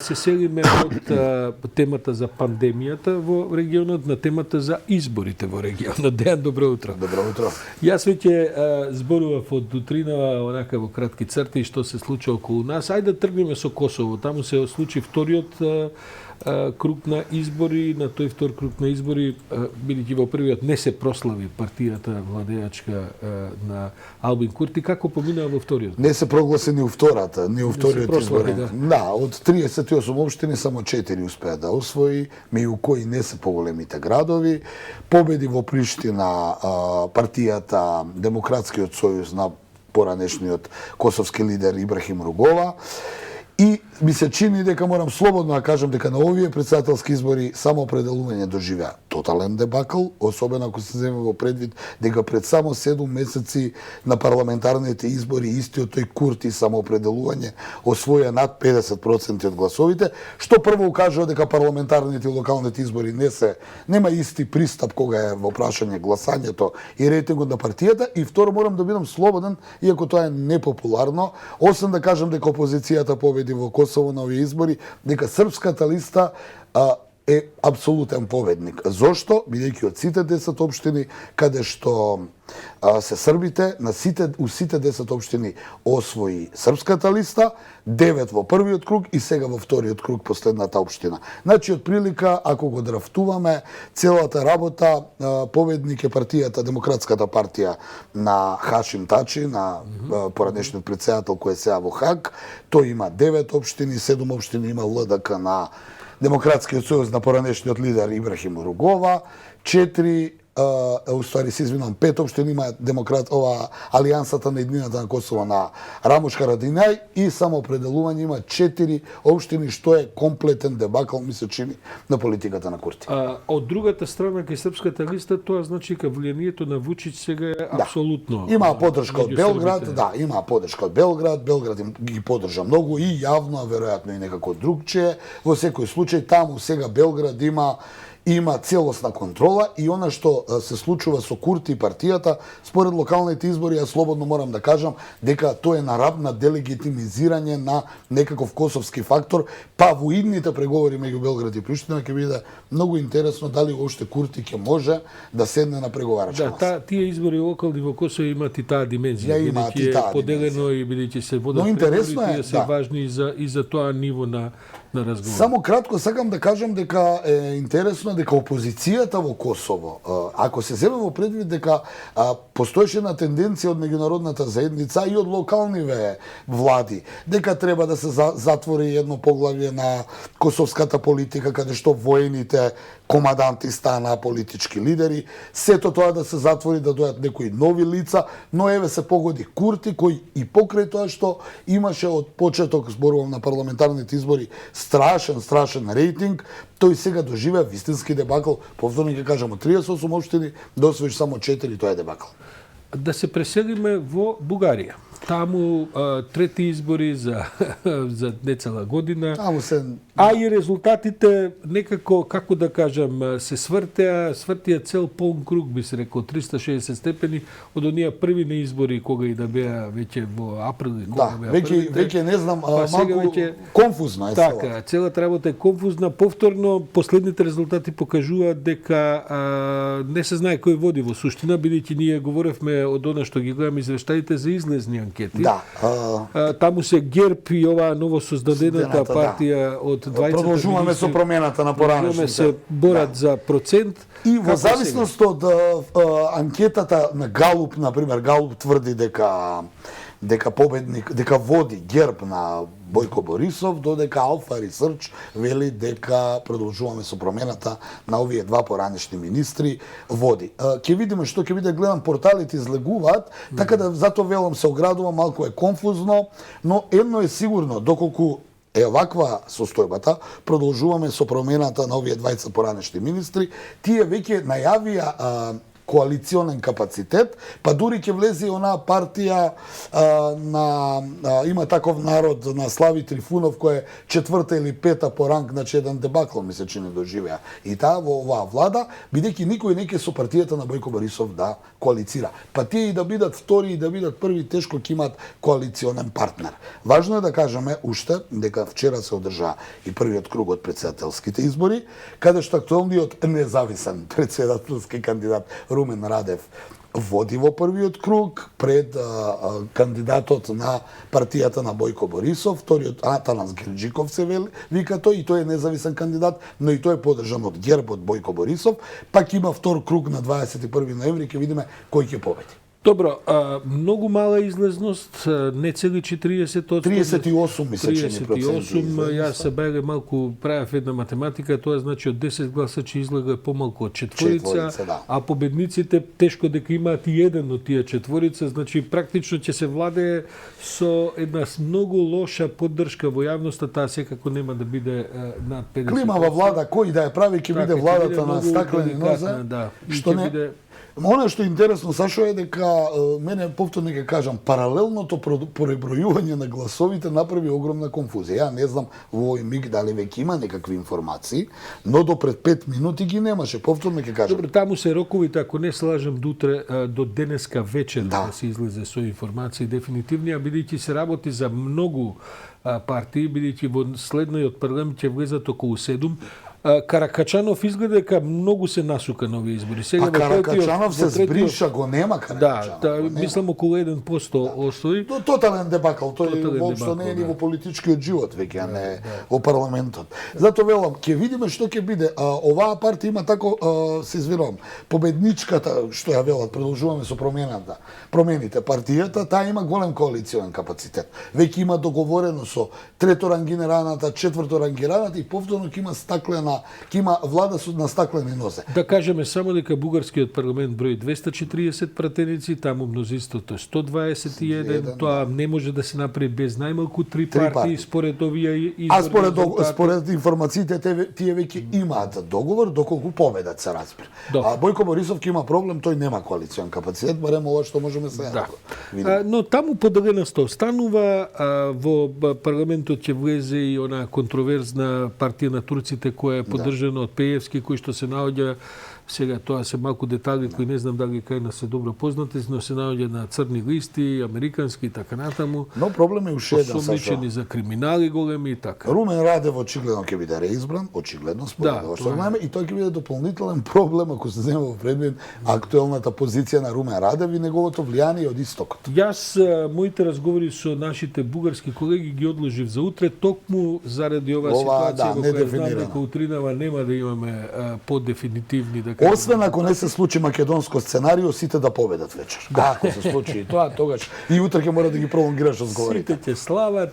Се селиме од темата за пандемијата во регионот на темата за изборите во регионот. Дејан, добро утро. Добро утро. Јас веќе зборував од утринава онака во кратки црти што се случи околу нас. Ајде да тргнеме со Косово. Таму се случи вториот круг на избори. На тој втор круг на избори, бидејќи во првиот не се прослави партијата владеачка на Албин Курти, како поминаа во вториот? Не се прогласи ни у втората, ни у вториот избор. Да, од 38 општини само 4 успеа да освои, меѓу кои не се поголемите градови. Победи во Приштина партијата Демократскиот сојуз на поранешниот косовски лидер Ибрахим Ругова. И ми се чини дека морам слободно да кажам дека на овие претседателски избори самоопределување доживеа тотален дебакл, особено ако се земе во предвид дека пред само 7 месеци на парламентарните избори истиот тој Курти самоопределување освоја над 50% од гласовите, што прво укажува дека парламентарните и локалните избори нема исти пристап кога е во прашање гласањето и рейтингот на партијата, и второ морам да бидам слободен, иако тоа е непопуларно, освен да кажам дека опозицијата победи во Косово на овие избори, дека српската листа е апсолутен победник. Зошто? Бидејќи од сите 10 општини каде што се србите, у сите 10 општини освои српската листа, 9 во првиот круг и сега во вториот круг последната општина. Значи, од прилика, ако го драфтуваме, целата работа, победник е партијата, Демократската партија на Хашим Тачи, на поранешниот претседател кој е сега во Хаг. Тој има 9 општини, 7 општини има ЛДК на Демократскиот сојуз на поранешниот лидер Ибрахим Ругова, 5 општини има Алијансата на еднината на Косово на Рамуш Харадинај, и самоопределување има 4 општини, што е комплетен дебакл, ми се чини, на политиката на Курти. Од другата страна, кај српската листа, тоа значи дека влијанието на Вучич сега е апсолутно. Има подршка од Белград, има подршка од Белград, Белград ги поддржа многу и јавно, а веројатно и некако другче. Во секој случај таму сега Белград има целосна контрола, и она што се случува со Курти и партијата, според локалните избори, ја слободно морам да кажам дека тоа е на раб на делегитимизирање на некаков косовски фактор, па во идните преговори меѓу Белград и Приштина ќе биде многу интересно дали уште Курти ќе може да седне на преговарачка маса. Да, тие избори локални во Косово имаат и таа димензија, бидејќи е поделено и бидејќи се водат преговори, тие се важни и за тоа ниво на разговор. Само кратко сакам да кажам дека е интересно дека опозицијата во Косово, ако се земе во предвид дека постоеше една тенденција од меѓународната заедница и од локалниве влади, дека треба да се затвори едно поглавје на косовската политика, каде што воените комаданти станаа политички лидери, сето тоа да се затвори, да дојат некои нови лица, но еве се погоди Курти, кој и покрај тоа што имаше од почеток, зборувам на парламентарните избори, страшен рейтинг, тој сега доживеа вистински дебакл. Повторно ќе кажам, од 38 општини да освоиш само 4, тоа е дебакл. Да се преселиме во Бугарија. Таму трети избори за нецела година. Таму се... А и резултатите некако, како да кажам, се свртија цел полн круг, би се рекол, 360 степени од оние први на избори, кога и да беа веќе во април. Да, веќе не знам, малку конфузно е. Така, целата работа е конфузна. Повторно, последните резултати покажуваат дека не се знае кој води во суштина, бидејќи ние говоревме од она што ги гледаме извештаите за излезни анкети. Да. Таму се ГЕРБ и оваа ново создадената партија од 20 продолжуваме со промената на поранешните. Се борат за процент. И во зависност од анкетата на Галуп, например, Галуп тврди дека победник, дека води ГЕРБ на Бојко Борисов, додека Алфа Ресърч вели дека продолжуваме со промената на овие два поранешни министри води. Ќе видиме што ќе биде, гледам порталите излегуваат, така да затоа велам се оградувам, малку е конфузно, но едно е сигурно, доколку е ваква состојбата, продолжуваме со промената на овие двајца поранешни министри, тие веќе најавија коалиционен капацитет, па дури ќе влезе и онаа партија има таков народ на Слави Трифунов кој е четврта или пета по ранг, значи еден дебакл ми се чини доживеа. И таа во оваа влада, бидејќи никој не ќе со партијата на Бојко Борисов да коалицира. Па тие и да бидат втори и да бидат први тешко ќе имат коалиционен партнер. Важно е да кажеме уште дека вчера се одржа и првиот круг од претседателските избори, каде што актуелниот независен претседателски кандидат Румен Радев води во првиот круг пред кандидатот на партијата на Бојко Борисов, вториот Атанас Герџиков се вика тој, и тој е независен кандидат, но и тој е поддржан од ГЕРБ од Бојко Борисов. Пак има втор круг на 21 ноември, ќе видиме кој ќе победи. Добро, многу мала излезност, не цели 40%. 38 ми се чини 38, јас се бега малку правев една математика, тоа значи од 10 гласа ќе излега помалку од четворица, да. А победниците тешко дека имаат и еден од тие четворица, значи практично ќе се владее со една многу лоша поддршка во јавноста, таа секако нема да биде над 50%. Климава влада, кој да ја прави, ќе биде владата на стаклени нозе, да, што не биде... Она што е интересно, Сашо, е дека мене повторно ќе кажам, паралелното пребројување на гласовите направи огромна конфузија. Ја не знам во овој миг дали веќе има некакви информации, но до пред 5 минути ги немаше. Повторно ќе кажам. Добро, таму се роковите, ако не се лажам, до денеска вечер да се излезе со информации дефинитивни, а бидејќи се работи за многу партии, бидејќи во следниот парламент ќе влезат околу 7. Каракачанов изгледа дека многу се насука на овие избори. Сега Каракачанов се збриша, го нема Каракачанов. Да, мислам околу 1% остои. Тотален дебакл, тој воопшто не е ни во политичкиот живот веќе, а не во парламентот. Затоа велам, ќе видиме што ќе биде. Оваа партија има тако, се извинувам, победничката, што ја велат, продолжуваме со промените, партијата, таа има голем коалиционен капацитет. Веќе има договорено со треторангираната, четврторангираната и повторно ќе има ќе има влада на стаклени нозе. Да кажеме само дека бугарскиот парламент брои 240 пратеници, таму мнозинството е 121, тоа не може да се направи без најмалку 3 партии според овие избори. А според информациите тие веќе имаат договор доколку победат, се разбира. А Бојко Борисов ќе има проблем, тој нема коалиционен капацитет, барем ова што можеме сега. Но таму поделеност останува, во парламентот ќе влезе и она контроверзна партија на турците која е поддржана од Пеевски, кој што се наоѓа, сега тоа се малку детали кои не знам дали кај нас се добро познати, но се наоѓа на црни листи, американски и така натаму. Но проблем е уште еден, Сашо. Осомничени за криминали големи и така. Румен Радев очигледно ќе биде реизбран, очигледно според ова што знаеме, и тој ќе биде дополнителен проблем ако се зема во предвид актуелната позиција на Румен Радев и неговото влијание од истокот. Јас моите разговори со нашите бугарски колеги ги одложив за утре токму заради оваа ситуација во која знам дека утринава нема да имаме подефинитивни да кажем. Освен ако не се случи македонско сценарио, сите да победат вечер. Ако се случи и тоа, тогаш и утре ќе мора да ги пролонгираш разговорите. Сите ќе слават.